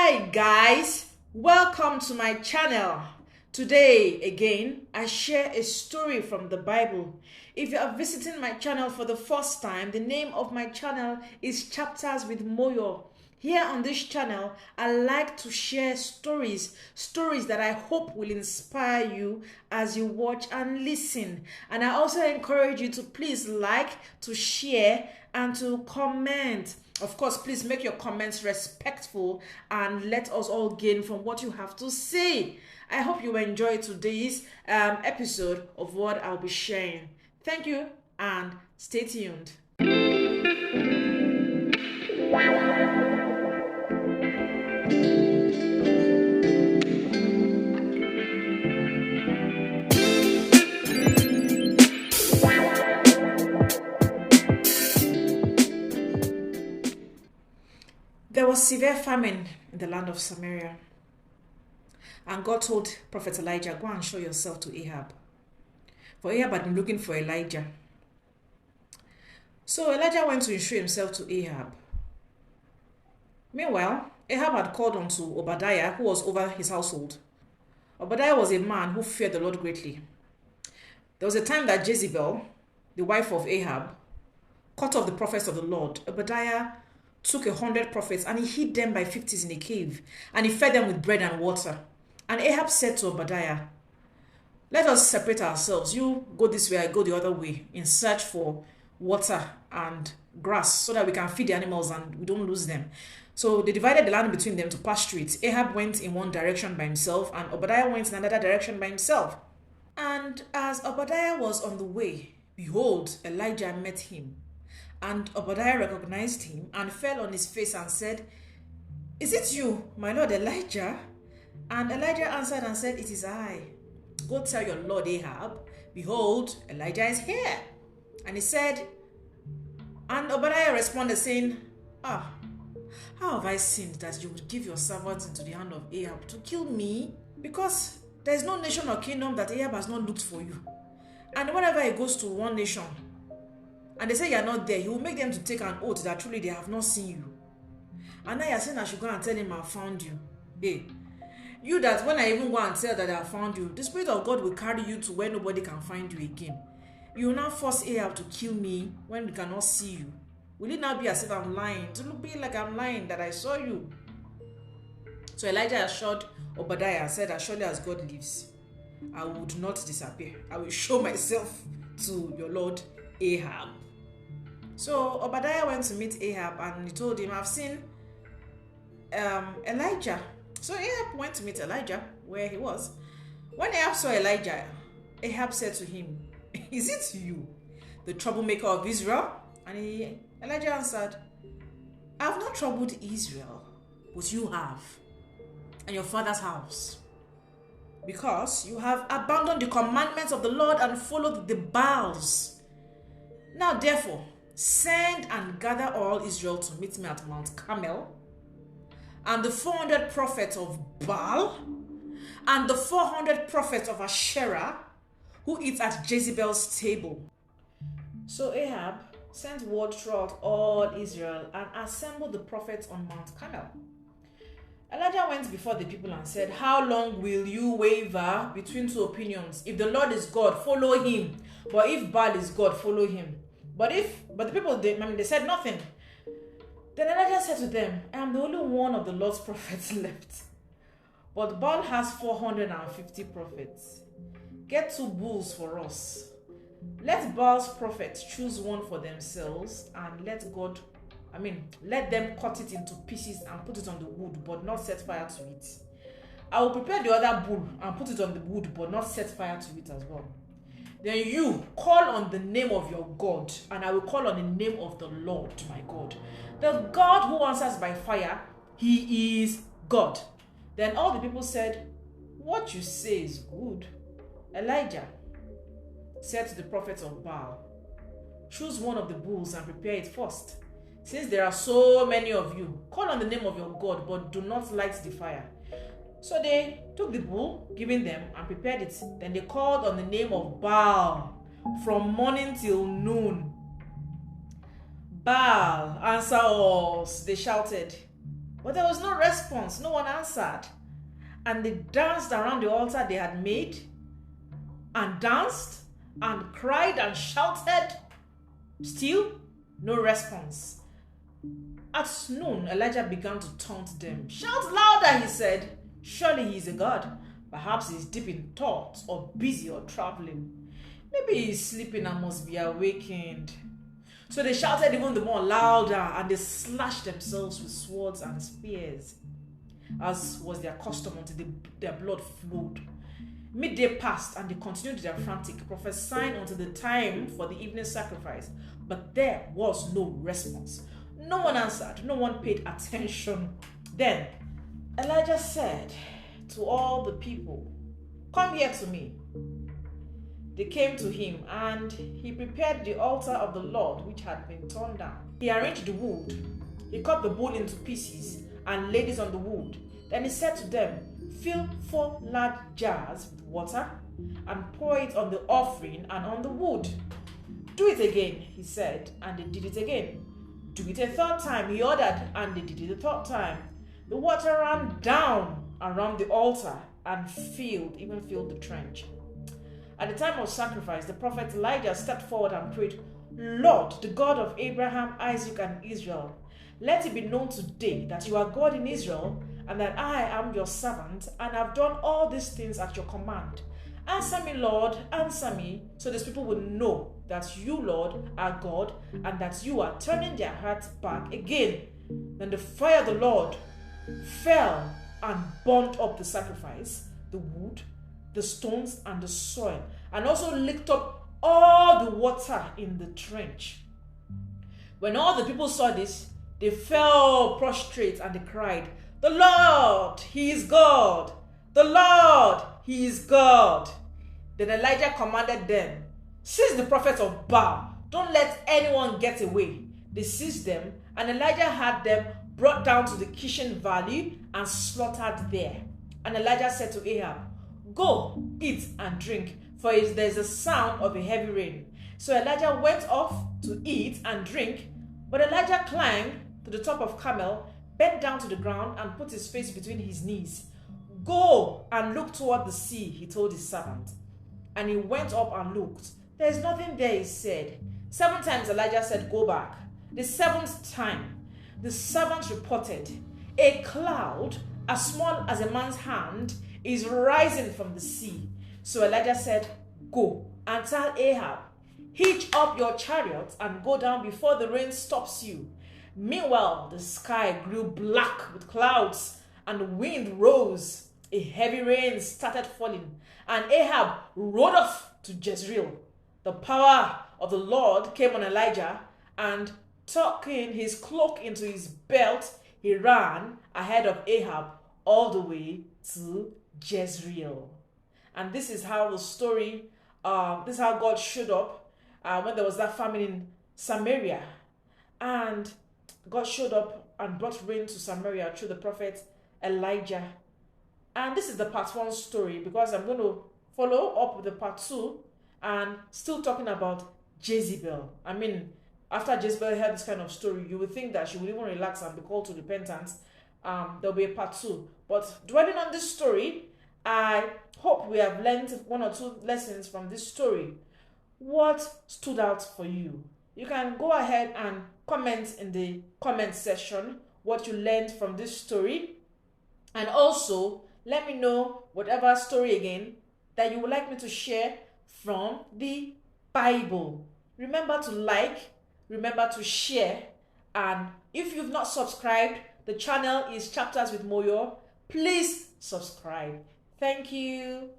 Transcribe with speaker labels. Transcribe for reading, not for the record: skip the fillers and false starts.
Speaker 1: Hi guys, welcome to my channel. Today again I share a story from the Bible. If you are visiting my channel for the first time, the name of my channel is Chapters with Moyo. Here on this channel I like to share stories that I hope will inspire you as you watch and listen. And I also encourage you to please like, to share and to comment. Of course, please make your comments respectful and let us all gain from what you have to say. I hope you enjoy today's episode of what I'll be sharing. Thank you and stay tuned. There was severe famine in the land of Samaria. And God told Prophet Elijah, go and show yourself to Ahab. For Ahab had been looking for Elijah. So Elijah went to show himself to Ahab. Meanwhile, Ahab had called unto Obadiah, who was over his household. Obadiah was a man who feared the Lord greatly. There was a time that Jezebel, the wife of Ahab, cut off the prophets of the Lord. Obadiah took 100 prophets and he hid them by 50s in a cave, and he fed them with bread and water. And Ahab said to Obadiah, let us separate ourselves. You go this way, I go the other way, in search for water and grass so that we can feed the animals and we don't lose them. So they divided the land between them to pasture it. Ahab went in one direction by himself and Obadiah went in another direction by himself. And as Obadiah was on the way, behold, Elijah met him. And Obadiah recognized him and fell on his face and said, is it you, my lord Elijah? And Elijah answered and said, it is I. Go tell your lord Ahab, behold, Elijah is here. And he said, and Obadiah responded saying, how have I sinned that you would give your servants into the hand of Ahab to kill me? Because there is no nation or kingdom that Ahab has not looked for you. And whenever he goes to one nation, and they say you are not there, he will make them to take an oath that truly they have not seen you. And now you are saying I should go and tell him I found you. Hey, you that when I even go and tell that I found you, the Spirit of God will carry you to where nobody can find you again. You will now force Ahab to kill me when we cannot see you. Will it now be as if I'm lying? It will be like I'm lying that I saw you. So Elijah assured Obadiah and said, as surely as God lives, I would not disappear. I will show myself to your lord Ahab. So Obadiah went to meet Ahab and he told him, I've seen Elijah. So Ahab went to meet Elijah where he was. When Ahab saw Elijah, Ahab said to him, is it you, the troublemaker of Israel? And Elijah answered, I have not troubled Israel, but you have, and your father's house, because you have abandoned the commandments of the Lord and followed the Baals. Now therefore, send and gather all Israel to meet me at Mount Carmel, and the 400 prophets of Baal, and the 400 prophets of Asherah, who eat at Jezebel's table. So Ahab sent word throughout all Israel and assembled the prophets on Mount Carmel. Elijah went before the people and said, how long will you waver between two opinions? If the Lord is God, follow him. But if Baal is God, follow him. But the people, they said nothing. Then Elijah said to them, I am the only one of the Lord's prophets left. But Baal has 450 prophets. Get 2 bulls for us. Let Baal's prophets choose one for themselves and let them cut it into pieces and put it on the wood, but not set fire to it. I will prepare the other bull and put it on the wood, but not set fire to it as well. Then you call on the name of your God, and I will call on the name of the Lord my God. The God who answers by fire, he is God. Then all the people said, what you say is good. Elijah said to the prophets of Baal, choose one of the bulls and prepare it first. Since there are so many of you, call on the name of your God, but do not light the fire. So they took the bull given them and prepared it. Then they called on the name of Baal from morning till noon. Baal, answer us, they shouted. But there was no response. No one answered. And they danced around the altar they had made, and danced and cried and shouted. Still, no response. At noon, Elijah began to taunt them. Shout louder, he said. Surely he is a god. Perhaps he's deep in thought, or busy, or traveling. Maybe he's sleeping and must be awakened. So they shouted even the more louder, and they slashed themselves with swords and spears, as was their custom, until their blood flowed. Midday passed, and they continued their frantic, prophesying until the time for the evening sacrifice. But there was no response. No one answered. No one paid attention. Then Elijah said to all the people, "Come here to me." They came to him, and he prepared the altar of the Lord, which had been torn down. He arranged the wood. He cut the bull into pieces and laid it on the wood. Then he said to them, "Fill 4 large jars with water and pour it on the offering and on the wood." "Do it again," he said, and they did it again. "Do it a 3rd time," he ordered, and they did it a 3rd time. The water ran down around the altar and even filled the trench. At the time of sacrifice, the prophet Elijah stepped forward and prayed, "Lord, the God of Abraham, Isaac, and Israel, let it be known today that you are God in Israel, and that I am your servant, and have done all these things at your command. Answer me, Lord, answer me, so these people will know that you, Lord, are God, and that you are turning their hearts back again." Then the fire of the Lord fell and burned up the sacrifice, the wood, the stones, and the soil, and also licked up all the water in the trench. When all the people saw this, they fell prostrate and they cried, "The Lord, He is God! The Lord, He is God!" Then Elijah commanded them, "Seize the prophets of Baal. Don't let anyone get away." They seized them, and Elijah had them brought down to the Kishon Valley and slaughtered there. And Elijah said to Ahab, "Go, eat and drink, for there is a sound of a heavy rain." So Elijah went off to eat and drink, but Elijah climbed to the top of Carmel, bent down to the ground, and put his face between his knees. "Go and look toward the sea," he told his servant. And he went up and looked. "There is nothing there," he said. 7 times Elijah said, "Go back." The 7th time, the servant reported, "A cloud as small as a man's hand is rising from the sea." So Elijah said, "Go and tell Ahab, hitch up your chariots and go down before the rain stops you." Meanwhile, the sky grew black with clouds, and the wind rose. A heavy rain started falling, and Ahab rode off to Jezreel. The power of the Lord came on Elijah, and tucking his cloak into his belt, he ran ahead of Ahab all the way to Jezreel. And this is how the story, this is how God showed up when there was that famine in Samaria. And God showed up and brought rain to Samaria through the prophet Elijah. And this is the part 1 story, because I'm going to follow up with the part 2 and still talking about Jezebel. I mean, after Jezebel heard this kind of story, you would think that she would even relax and be called to repentance. There'll be a part 2. But dwelling on this story, I hope we have learned 1 or 2 lessons from this story. What stood out for you? You can go ahead and comment in the comment section what you learned from this story. And also, let me know whatever story again that you would like me to share from the Bible. Remember to like, remember to share, and if you've not subscribed, the channel is Chapters with Moyo. Please subscribe. Thank you.